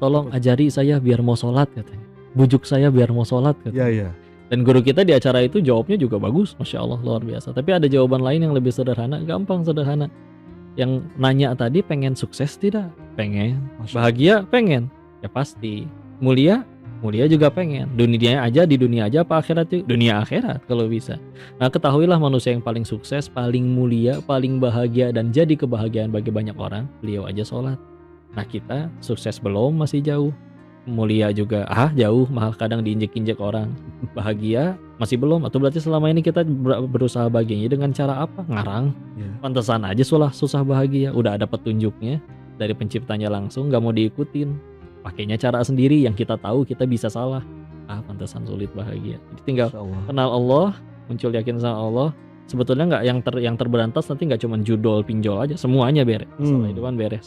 tolong ajari saya biar mau sholat katanya. Bujuk saya biar mau sholat katanya. Iya. Dan guru kita di acara itu jawabnya juga bagus, Masya Allah, luar biasa. Tapi ada jawaban lain yang lebih sederhana, gampang sederhana. Yang nanya tadi pengen sukses tidak? Pengen. Bahagia? Pengen. Ya pasti. Mulia? Mulia juga pengen. Dunia aja apa akhirat juga? Dunia akhirat kalau bisa. Nah, ketahuilah manusia yang paling sukses, paling mulia, paling bahagia dan jadi kebahagiaan bagi banyak orang, beliau aja sholat. Nah, kita sukses belum, masih jauh. Mulia juga jauh, malah kadang diinjek-injek orang. Bahagia masih belum, atau berarti selama ini kita berusaha bahagianya dengan cara apa? Ngarang. Pantesan aja susah bahagia. Udah ada petunjuknya dari penciptanya langsung, gak mau diikutin. Pakainya cara sendiri yang kita tahu kita bisa salah. Pantesan sulit bahagia. Jadi tinggal kenal Allah, muncul yakin sama Allah. Sebetulnya nggak yang terberantas nanti nggak cuma judul pinjol aja, semuanya beres. Masalah itu kan beres.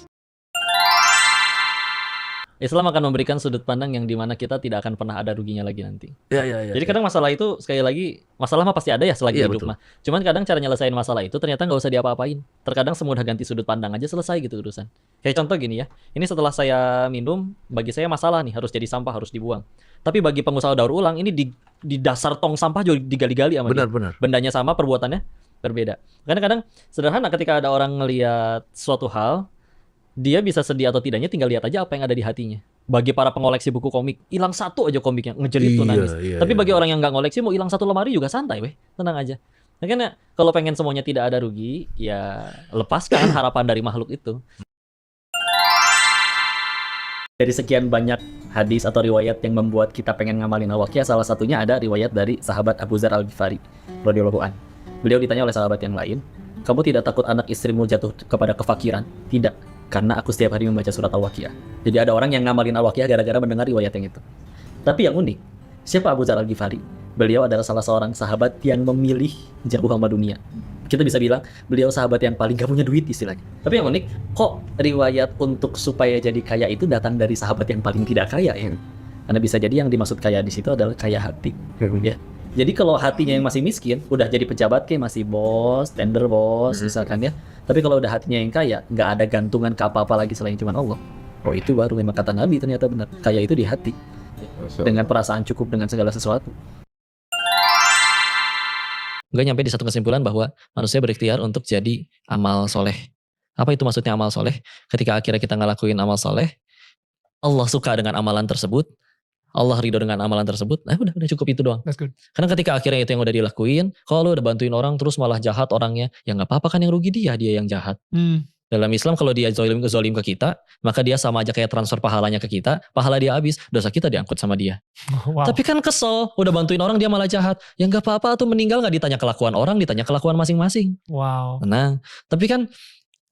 Islam akan memberikan sudut pandang yang dimana kita tidak akan pernah ada ruginya lagi nanti. Jadi kadang masalah itu sekali lagi, masalah mah pasti ada ya selagi hidup mah. Cuman kadang cara nyelesain masalah itu ternyata nggak usah diapa-apain. Terkadang semudah ganti sudut pandang aja selesai gitu urusan. Kayak contoh gini ya, ini setelah saya minum, bagi saya masalah nih harus jadi sampah, harus dibuang. Tapi bagi pengusaha daur ulang ini di dasar tong sampah juga digali-gali sama dia. Benar. Bendanya sama, perbuatannya berbeda. Karena kadang sederhana ketika ada orang ngelihat suatu hal, dia bisa sedih atau tidaknya tinggal lihat aja apa yang ada di hatinya. Bagi para pengoleksi buku komik, hilang satu aja komiknya, ngejerit tuh nangis. Tapi bagi orang yang nggak ngoleksi, mau hilang satu lemari juga santai weh, tenang aja. Makanya kalau pengen semuanya tidak ada rugi, ya lepaskan harapan dari makhluk itu. Dari sekian banyak hadis atau riwayat yang membuat kita pengen ngamalin al-waqiah, salah satunya ada riwayat dari sahabat Abu Dzar Al-Ghifari radhiyallahu an. Beliau ditanya oleh sahabat yang lain, "Kamu tidak takut anak istrimu jatuh kepada kefakiran?" "Tidak, karena aku setiap hari membaca surat Al-Waqiah." Jadi ada orang yang ngamalin Al-Waqiah gara-gara mendengar riwayat yang itu. Tapi yang unik, siapa Abu Dzar Al-Ghifari? Beliau adalah salah seorang sahabat yang memilih jauh sama dunia. Kita bisa bilang beliau sahabat yang paling gak punya duit istilahnya. Tapi yang unik, kok riwayat untuk supaya jadi kaya itu datang dari sahabat yang paling tidak kaya ya? Karena bisa jadi yang dimaksud kaya di situ adalah kaya hati. Ya. Jadi kalau hatinya yang masih miskin, udah jadi pejabat kayak masih bos, tender bos misalkan ya. Tapi kalau udah hatinya yang kaya, nggak ada gantungan ke apa-apa lagi selain cuma Allah. Oh itu baru memang kata Nabi ternyata benar. Kaya itu di hati. Dengan perasaan cukup dengan segala sesuatu. Gue nyampe di satu kesimpulan bahwa manusia berikhtiar untuk jadi amal soleh. Apa itu maksudnya amal soleh? Ketika akhirnya kita ngelakuin amal soleh, Allah suka dengan amalan tersebut, Allah ridho dengan amalan tersebut, udah cukup itu doang. That's good. Karena ketika akhirnya itu yang udah dilakuin, kalau lu udah bantuin orang terus malah jahat orangnya, ya nggak apa-apa kan yang rugi dia yang jahat. Dalam Islam kalau dia zolim ke kita, maka dia sama aja kayak transfer pahalanya ke kita, pahala dia habis, dosa kita diangkut sama dia. Wow. Tapi kan kesel, udah bantuin orang dia malah jahat, ya nggak apa-apa tuh meninggal nggak ditanya kelakuan orang, ditanya kelakuan masing-masing. Wow. Nah, tapi kan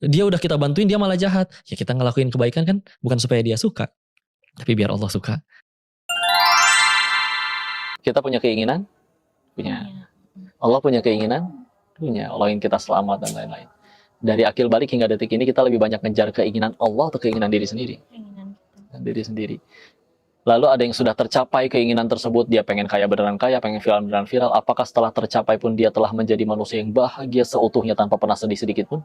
dia udah kita bantuin dia malah jahat, ya kita ngelakuin kebaikan kan bukan supaya dia suka, tapi biar Allah suka. Kita punya keinginan? Punya. Allah punya keinginan? Punya. Allah ingin kita selamat dan lain-lain. Dari akil balik hingga detik ini kita lebih banyak ngejar keinginan Allah atau keinginan diri sendiri? Keinginan kita. Diri sendiri. Lalu ada yang sudah tercapai keinginan tersebut, dia pengen kaya beneran kaya, pengen viral beneran viral. Apakah setelah tercapai pun dia telah menjadi manusia yang bahagia seutuhnya tanpa pernah sedih sedikit pun?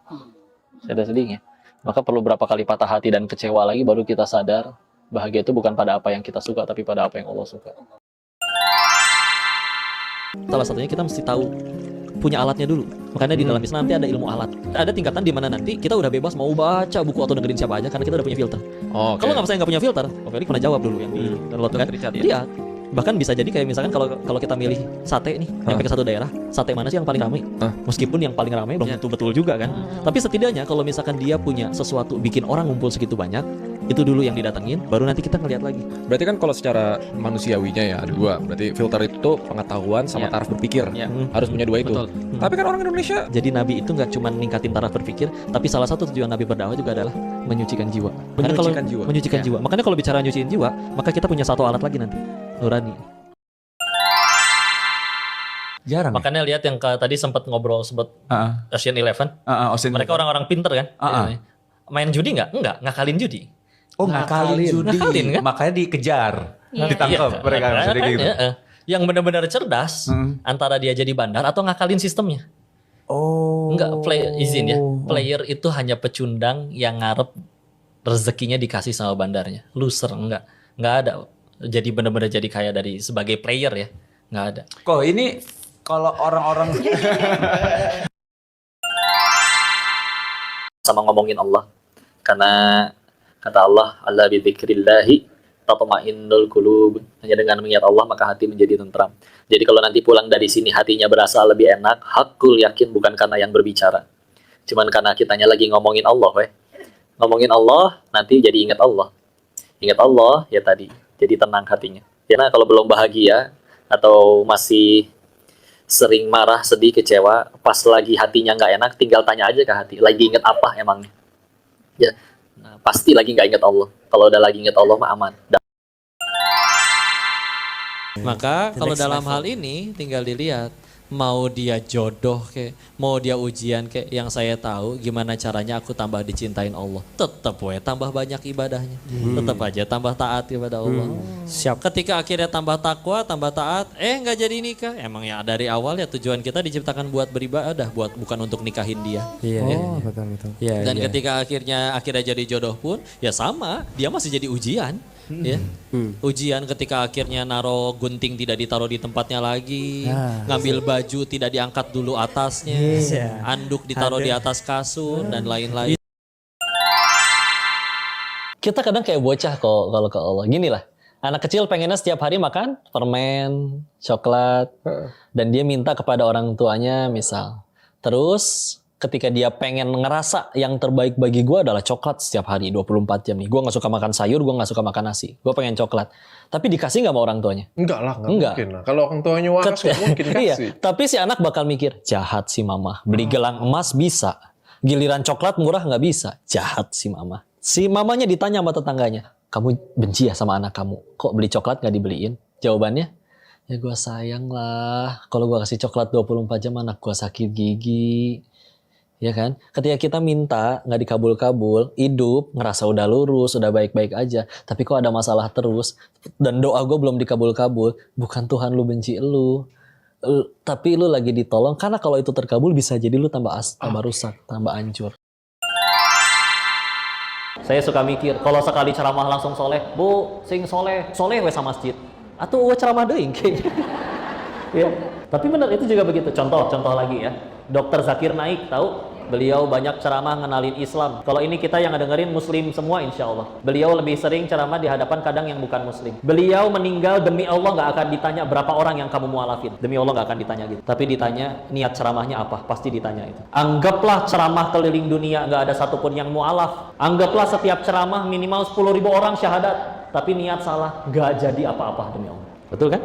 Tidak ada sedihnya. Maka perlu berapa kali patah hati dan kecewa lagi baru kita sadar bahagia itu bukan pada apa yang kita suka, tapi pada apa yang Allah suka. Salah satunya kita mesti tahu punya alatnya dulu. Makanya di dalam Islam nanti ada ilmu alat. Ada tingkatan di mana nanti kita udah bebas mau baca buku atau dengerin siapa aja karena kita udah punya filter. Kalau nggak saya nggak punya filter, Pak Felix pernah jawab dulu yang di download kan? Iya. Bahkan bisa jadi kayak misalkan kalau kita milih sate nih, nyampe ke satu daerah, sate mana sih yang paling ramai? Meskipun yang paling ramai belum tentu betul juga kan. Tapi setidaknya kalau misalkan dia punya sesuatu bikin orang ngumpul segitu banyak, itu dulu yang didatengin, baru nanti kita ngeliat lagi. Berarti kan kalau secara manusiawinya ya ada dua. Berarti filter itu pengetahuan sama taraf berpikir. Harus punya dua itu. Tapi kan orang Indonesia. Jadi Nabi itu nggak cuma ningkatin taraf berpikir, tapi salah satu tujuan Nabi berdakwah juga adalah menyucikan jiwa. Menyucikan jiwa. Makanya kalau bicara nyuciin jiwa, maka kita punya satu alat lagi nanti, nurani. Jarang. Makanya lihat yang tadi sempat ngobrol Ocean Eleven. Mereka orang-orang pinter kan. Main judi nggak? Enggak, ngakalin judi. Oh, ngakalin kan? Makanya dikejar, ditangkap mereka gitu. Yang benar-benar cerdas antara dia jadi bandar atau ngakalin sistemnya. Oh. Enggak, player itu hanya pecundang yang ngarep rezekinya dikasih sama bandarnya. Loser nggak ada. Jadi benar-benar jadi kaya dari sebagai player ya, nggak ada. Kok ini kalau orang-orang sama ngomongin Allah, karena kata Allah, Allah bidzikrillahi tatma'innul qulub. Hanya dengan mengingat Allah maka hati menjadi tentram. Jadi kalau nanti pulang dari sini hatinya berasa lebih enak, hakul yakin bukan karena yang berbicara, cuman karena kitanya lagi ngomongin Allah, ngomongin Allah, nanti jadi ingat Allah ya tadi, jadi tenang hatinya. Karena kalau belum bahagia atau masih sering marah, sedih, kecewa, pas lagi hatinya nggak enak, tinggal tanya aja ke hati, lagi ingat apa emangnya? Ya, nah, pasti lagi nggak ingat Allah. Kalau udah lagi ingat Allah mah aman. Maka kalau dalam hal ini tinggal dilihat, mau dia jodoh kayak, mau dia ujian kayak, yang saya tahu gimana caranya aku tambah dicintain Allah. Tetap tambah banyak ibadahnya. Tetap aja tambah taat kepada Allah. Siap. Ketika akhirnya tambah takwa, tambah taat, nggak jadi nikah. Emang ya dari awal ya tujuan kita diciptakan buat beribadah, bukan untuk nikahin dia. Iya. Betul. Ya, dan ketika akhirnya jadi jodoh pun ya sama, dia masih jadi ujian. Ya. Ujian ketika akhirnya naro gunting tidak ditaruh di tempatnya lagi, ngambil baju tidak diangkat dulu atasnya, anduk ditaruh di atas kasur dan lain-lain. Kita kadang kayak bocah kok kalau ke Allah. Gini lah, anak kecil pengennya setiap hari makan permen, coklat, dan dia minta kepada orang tuanya misal. Terus ketika dia pengen ngerasa yang terbaik bagi gue adalah coklat setiap hari 24 jam nih. Gue gak suka makan sayur, gue gak suka makan nasi. Gue pengen coklat. Tapi dikasih gak sama orang tuanya? Enggak lah, enggak mungkin lah. Kalau orang tuanya waras gak mungkin kasih. Iya, tapi si anak bakal mikir, jahat si mama. Beli gelang emas bisa. Giliran coklat murah gak bisa. Jahat si mama. Si mamanya ditanya sama tetangganya, kamu benci ya sama anak kamu? Kok beli coklat gak dibeliin? Jawabannya, ya gue sayang lah. Kalau gue kasih coklat 24 jam anak gue sakit gigi. Ya kan? Ketika kita minta nggak dikabul-kabul, hidup ngerasa udah lurus, udah baik-baik aja, tapi kok ada masalah terus, dan doa gue belum dikabul-kabul, bukan Tuhan lu benci lu, tapi lu lagi ditolong, karena kalau itu terkabul bisa jadi lu tambah rusak, tambah hancur. Saya suka mikir, kalau sekali ceramah langsung soleh, bu, sing soleh we sama masjid, atau ceramah deing kayaknya. Ya, tapi benar itu juga begitu. Contoh lagi ya, Dr. Zakir Naik, tahu? Beliau banyak ceramah ngenalin Islam. Kalau ini kita yang ngedengerin muslim semua insya Allah. Beliau lebih sering ceramah di hadapan kadang yang bukan muslim. Beliau meninggal demi Allah nggak akan ditanya berapa orang yang kamu mualafin. Demi Allah nggak akan ditanya gitu. Tapi ditanya niat ceramahnya apa, pasti ditanya itu. Anggaplah ceramah keliling dunia nggak ada satupun yang mualaf. Anggaplah setiap ceramah minimal 10.000 orang syahadat. Tapi niat salah, nggak jadi apa-apa demi Allah. Betul kan?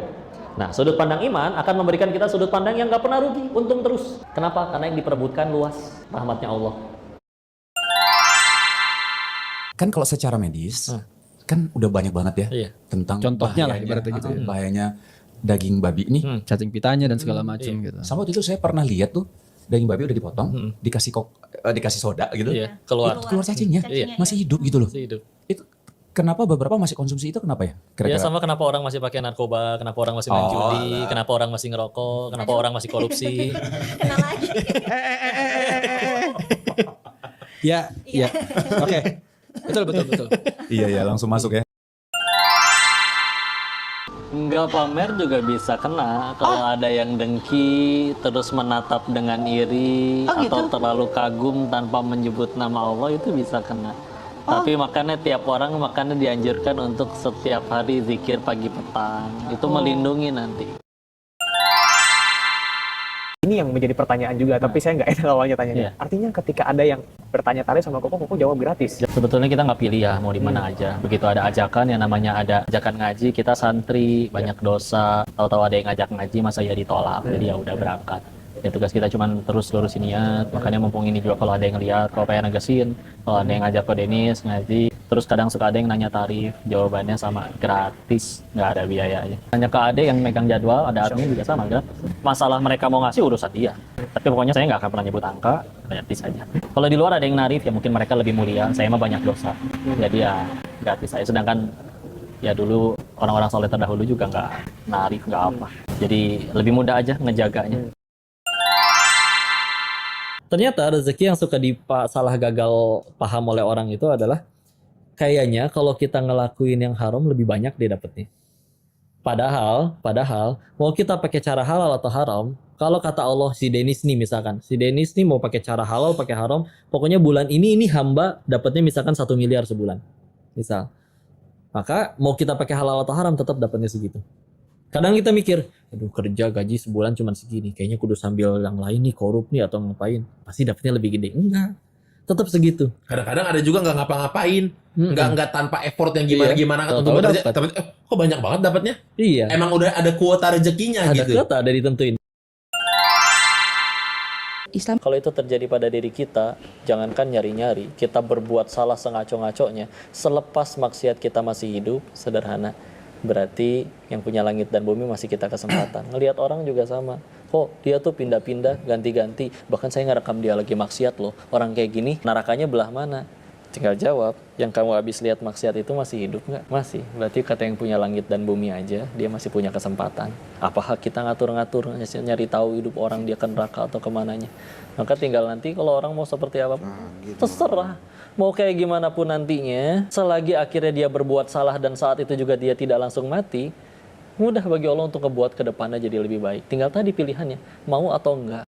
Nah, sudut pandang iman akan memberikan kita sudut pandang yang gak pernah rugi, untung terus. Kenapa? Karena yang diperebutkan luas, rahmatnya Allah. Kan kalau secara medis, kan udah banyak banget ya tentang contohnya lah ibaratnya gitu ya. Bahayanya daging babi nih, cacing pitanya dan segala macam gitu. Sama waktu itu saya pernah lihat tuh daging babi udah dipotong, dikasih soda gitu, keluar cacingnya, masih hidup gitu loh. Masih hidup. Itu kenapa beberapa masih konsumsi itu, kenapa ya? Ya sama kenapa orang masih pakai narkoba, kenapa orang masih main judi, kenapa orang masih ngerokok, kenapa orang masih korupsi. Kenal lagi. Ya. Oke. Betul. Iya, langsung masuk ya. Enggak pamer juga bisa kena kalau ada yang dengki, terus menatap dengan iri, atau terlalu kagum tanpa menyebut nama Allah, itu bisa kena. Tapi makanya tiap orang dianjurkan untuk setiap hari zikir pagi petang. Itu melindungi nanti. Ini yang menjadi pertanyaan juga, tapi saya nggak enak awalnya tanyanya. Artinya ketika ada yang bertanya tadi sama Koko jawab gratis. Sebetulnya kita nggak pilih ya mau di mana aja. Begitu ada ajakan yang namanya ada ajakan ngaji, kita santri banyak dosa. Tahu-tahu ada yang ngajak ngaji, masa ya ditolak. Jadi ya udah berangkat. Ya tugas kita cuma terus lurusin niat. Makanya mumpung ini juga kalau ada yang lihat, kalau pengen negesin, kalau ada yang ngajak ke Denis ngaji, terus kadang suka ada yang nanya tarif, jawabannya sama, gratis, nggak ada biayanya. Nanya ke Ade yang megang jadwal, ada admin juga sama, gratis. Masalah mereka mau ngasih urusan dia. Tapi pokoknya saya nggak akan pernah nyebut angka, gratis aja. Kalau di luar ada yang narif, ya mungkin mereka lebih mulia, saya mah banyak dosa. Jadi ya gratis aja. Sedangkan ya dulu orang-orang soleh terdahulu juga nggak narif, nggak apa. Jadi lebih mudah aja ngejaganya. Ternyata rezeki yang suka salah gagal paham oleh orang itu adalah kayaknya kalau kita ngelakuin yang haram lebih banyak dia dapetnya. Padahal mau kita pakai cara halal atau haram, kalau kata Allah si Denis nih misalkan, si Denis nih mau pakai cara halal, pakai haram, pokoknya bulan ini hamba dapatnya misalkan 1 miliar sebulan. Misal. Maka mau kita pakai halal atau haram tetap dapatnya segitu. Kadang kita mikir, aduh kerja gaji sebulan cuma segini, kayaknya kudu sambil yang lain nih korup nih atau ngapain, pasti dapatnya lebih gede. Enggak. Tetap segitu. Kadang-kadang ada juga nggak ngapa-ngapain, nggak tanpa effort yang gimana untuk bekerja, tapi kok banyak banget dapatnya? Iya. Emang udah ada kuota rezekinya Ada gitu. kuota, ada ditentuin. Islam. Kalau itu terjadi pada diri kita, jangankan nyari-nyari, kita berbuat salah sengaco-ngaconya, selepas maksiat kita masih hidup, sederhana. Berarti yang punya langit dan bumi masih kita kesempatan. Ngelihat orang juga sama. Kok dia tuh pindah-pindah, ganti-ganti. Bahkan saya ngerekam dia lagi maksiat loh. Orang kayak gini, nerakanya belah mana? Tinggal jawab, yang kamu habis lihat maksiat itu masih hidup nggak? Masih. Berarti kata yang punya langit dan bumi aja, dia masih punya kesempatan. Apa hak kita ngatur-ngatur, nyari tahu hidup orang dia ke neraka atau kemananya? Maka tinggal nanti kalau orang mau seperti apa, terserah. Mau kayak gimana pun nantinya, selagi akhirnya dia berbuat salah dan saat itu juga dia tidak langsung mati, mudah bagi Allah untuk ngebuat ke depannya jadi lebih baik. Tinggal tadi pilihannya, mau atau enggak.